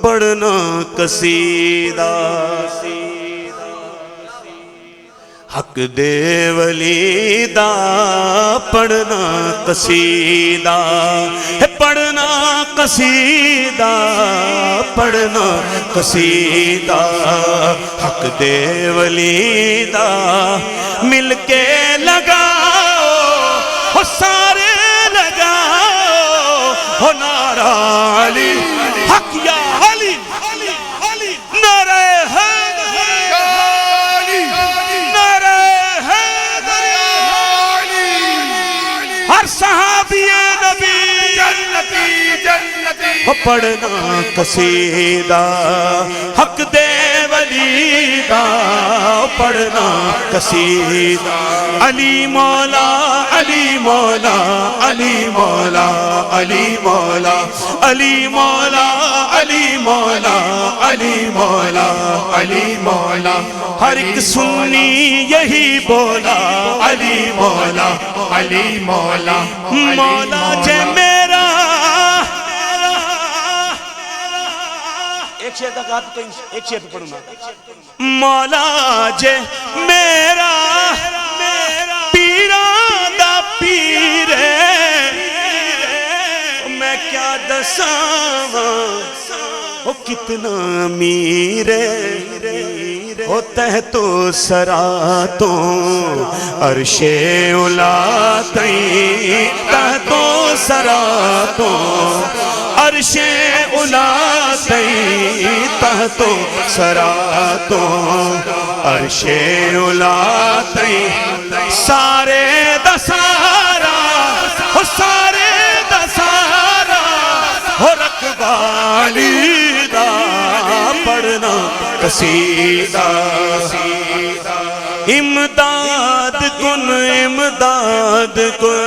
پڑھنا قصیدہ حق دے ولی دا پڑھنا قصیدہ پڑھنا قصیدہ پڑھنا قصیدہ حق دے ولی دا مل کے لگاؤ سارے لگاؤ ہو نعرہ علی حق یا علی نعرہ صحابی نبی جنتی پڑھنا قصیدہ حق دے ولی دا پڑھنا قصیدہ علی مولا علی مولا علی مولا علی مولا علی مولا علی مولا علی مولا علی مولا ہر ایک سنی یہی بولا علی مولا علی مولا مولا جے میرا ایک شعر تک آتی تو ایک شعر پہ پڑھوں گا مولا جے میرا پیران دا پیرے میں کیا دساں وہ کتنا میرے وہ تحت و سراتوں عرش اولا تئیں تحت و سراتوں عرش اولا تئیں تحت و سراتوں عرش اولا تئیں سارے دسارا وہ سارے دسارا ہو رقبالی دا پڑھنا قصیدہ امداد کن امداد کن